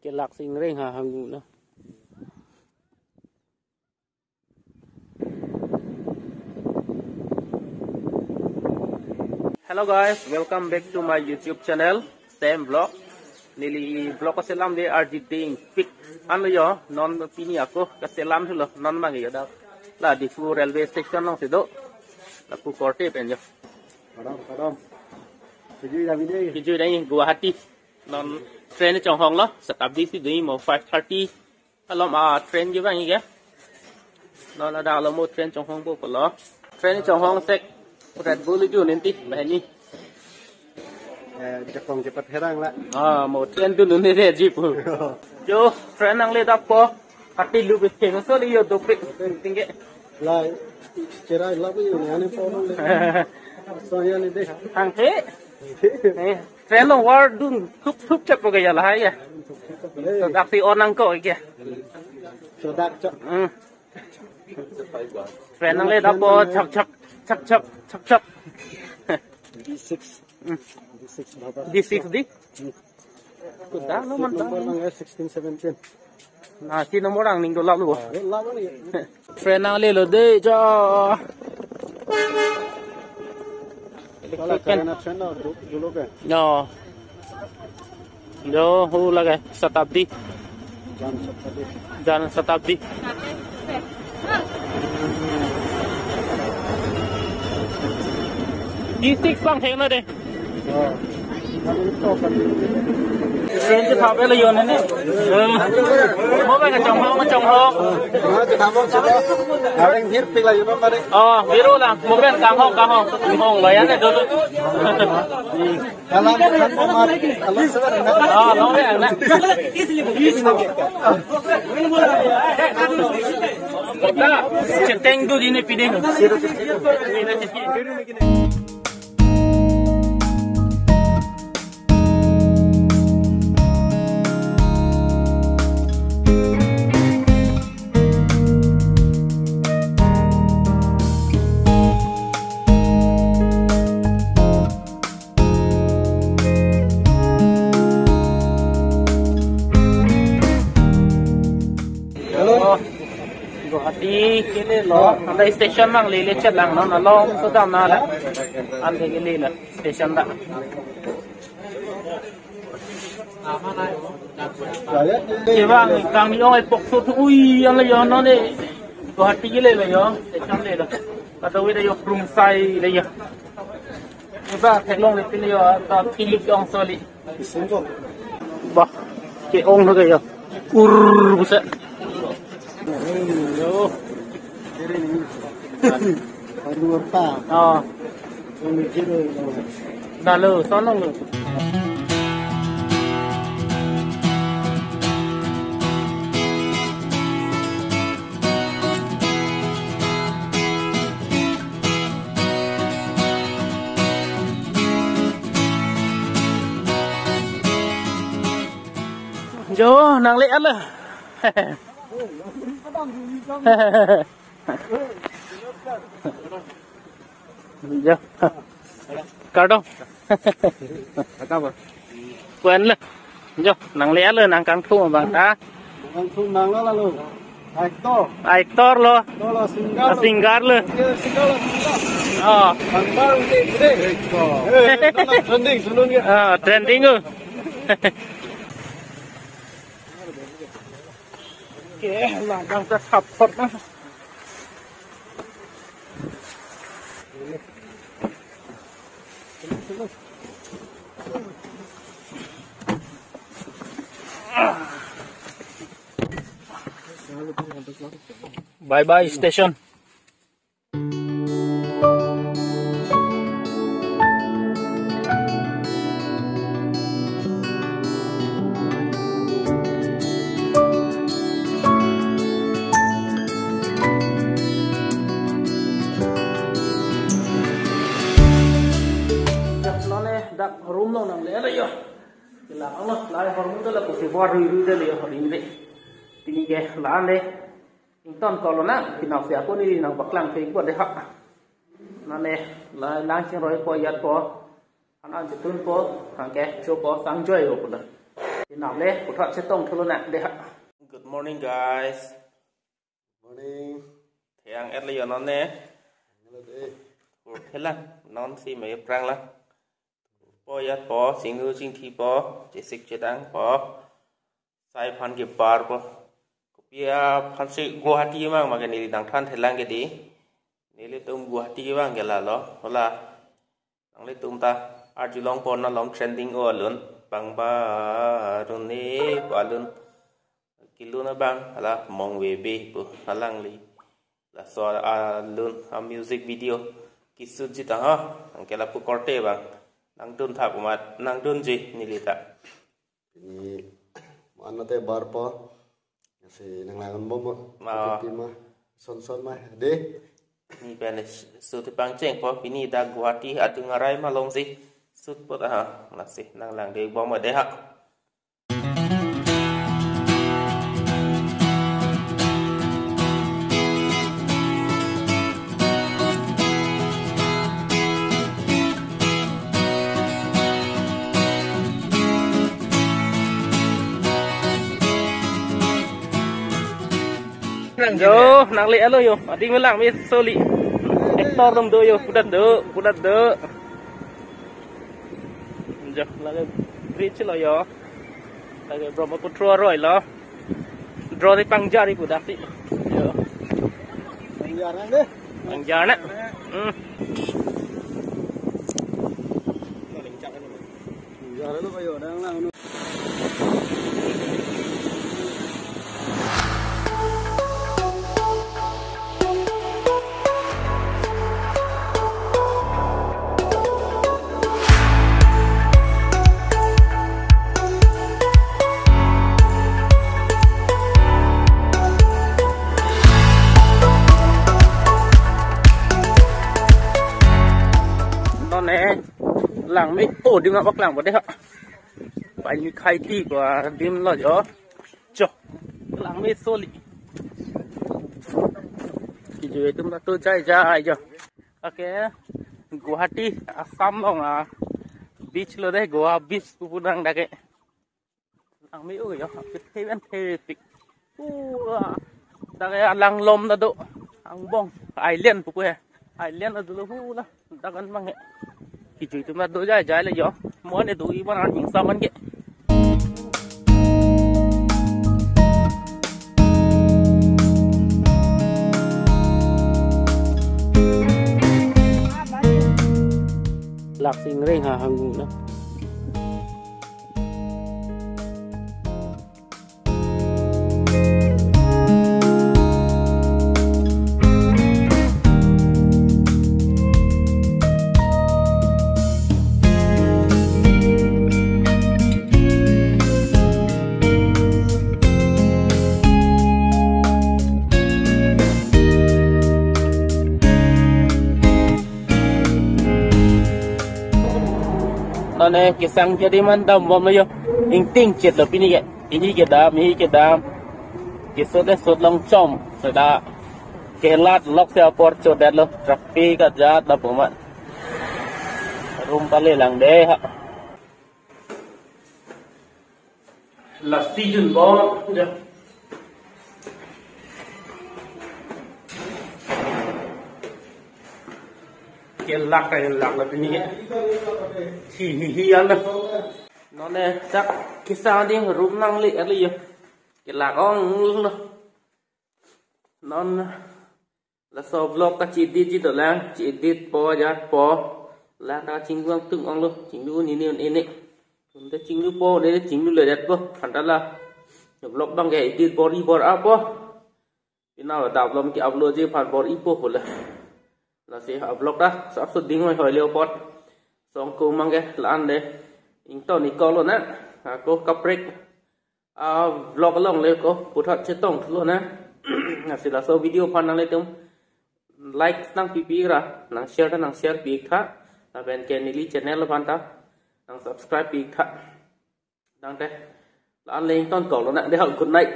cái lạc sinh rinh hà hàng ngủ nữa. Hello guys, welcome back to my YouTube channel, Sam Vlog. Nili vlog ko selam de editing pic ano yo non pini ako ka selam thulo non mangi da la di fu railway station long sedo la pu korte pen yo kadam kiju dai Guwahati non train trong hong lo Shatabdi si dui mo 5:30 alom train như vậy nhỉ nó là đào là một train trong hong bộ của nó train trong hong sek Red Bull ju nên tí vậy nhỉ Jepang cepat herang lah. Một train tu nunde re jeep. Jo train ang le dap ko hati lu bit ke so li yo do pik tingge. Lah cerai lah bu ni ane problem le. So ya ni de. Hang thế. Train long war dun thup thup chap ko ya la ya. So dak si on ang ko kìa. So dak chap. Train ang le dap ko chap. D6. D6 di. Kuda no man Nomor nang 16 17. Nah, si nomor ang ning do la lu. Lah ni. Train ang le lo de cho. Kalau kena train lah dulu ke. No. Jo hu la cái Shatabdi. Jalan Shatabdi. D6 bang theng nó đây. Trainจะทำอะไรอยู่นั่นนี่เพราะว่ากับจงห้อง จะทำห้องสุดเอาเร่งฮิตไปเลยอยู่บ้างมาดิ วิโรล่ะโมเมนต์กลางห้องเลยอันนี้ดู kalau kan pemar kalau sebenarnyaน้องเนี่ยนะจะแต่งดูดีนี่ปีนี้ Guwahati kile lo anda station mang lele chat lang no long so dam na la ande kile la station da ke bang kang ni oi pok so tu ui yang la yo no ne Guwahati kile la yo station le la ata wi da yo prum sai le yo ke ba thek long le pin yo ta kilip ong so li ba ke ong no ke yo buset baru apa? Ini kira. Dah lu, sonong lu. Jo, nang lek lah. Giờ cao đâu quên luôn giờ nắng lẽ luôn nắng căng thu mà bạn ta Ang tunang lah lalu. Aitor lo singar luôn Angbar gede. Trending sebelumnya. Trending luôn Oke, là đang rất hợp phật đó. Bye bye station. Dak room no nang le la yo la Allah la room to la ko se war ri de le yo ri de tini ke la le ton ko lo na kinau se ko ni nang baklang te ko de ha na le la lang chen roi ko yat ko ana je tun ko hang ke cho ko sang joy yo ko nằm lên của thuận sẽ tông thôi luôn ạ đây ạ. Good morning guys. Morning. Thế ăn ít lấy nó nè. Thế là non xí mấy prang là. Bỏ yết bỏ sinh ngư sinh thi bỏ chế xích chế đắng bỏ sai phan kịp bỏ bỏ. Bia phan sự Guwahati mang mà cái này đang than Thái Lan cái đi. Nếu lấy tôm Guwahati mang cái là đó, hoặc là đang lấy tôm ta arju long pon nó long trending ở luôn bằng ba rồi nè qua luôn kilo nó bằng là mong về bê bữa là lang li là so luôn music video kisu gì ta ha cái là phụ corte bằng năng đun tháp mà năng đun gì như vậy ta thì mà nó tới bar po si nang langan bom mà son mah deh ni ben su tu pang cheng po pini da Guwahati atu ngarai ma long si sut po ta ha là si nang lang de bom ở đây ha. Yo, nang lệ lo yo, adi melang mi soli. Ektor dong do yo, pudat do. Jo, lagi bridge lo yo. Lagi Brahmaputra rồi lo. Draw di Pangjar di pudak si. Yo. Pangjar deh. Pangjar nak. Pangjar itu kayo đang lang. Nè làng mấy ổ đi mà bắc làng vào đây hả phải như khai ti của đêm lo gió chọ làng mấy xô lì thì rồi chúng ta tôi chạy ra cho ok Guwahati Assam long à beach lo đây Goa beach cũng đang đặc cái làng mấy ổ gió cái thế bên thế tịch đặc cái làng lom đó độ ang bong island cũng vậy island là đồ hú đó đặc ăn mang hệ thì chúng ta đối giải trái là gió món này tụi bạn ăn những sao ăn kệ lạc sinh rình hà hàng đó nè cái sang jadi mandam bom lo yo inting chet lo pini ke ini ke dam cái sốt long chom sudah kelat lok se apor chodat lo traffic ka jat la pomat room pale lang de ha la season bom ja cái lạc là cái gì thì ăn nó nè chắc cái sao đi rút năng lệ ở đây cái lạc nó là so vlog các chị đi đó là chị đi po giá po là ta chính quang từng ông luôn chính luôn như này chúng ta chính luôn po đấy chính luôn lời đẹp po thành ra là vlog bằng cái đi po đi po up po cái nào là đào lòng cái upload gì phản po ít po là sẽ upload đó sắp xuất đỉnh hỏi liều pot xong cô mang cái là ăn đấy in to này có luôn á cô cặp break vlog lòng lên cô phụ thuật chế tổng luôn á sẽ là sau video phần năng lên tum like năng pp ra năng share pi khác là bên kênh này channel là phần ta năng subscribe pi khác năng đây là ăn lên toàn cổ luôn á để học good night.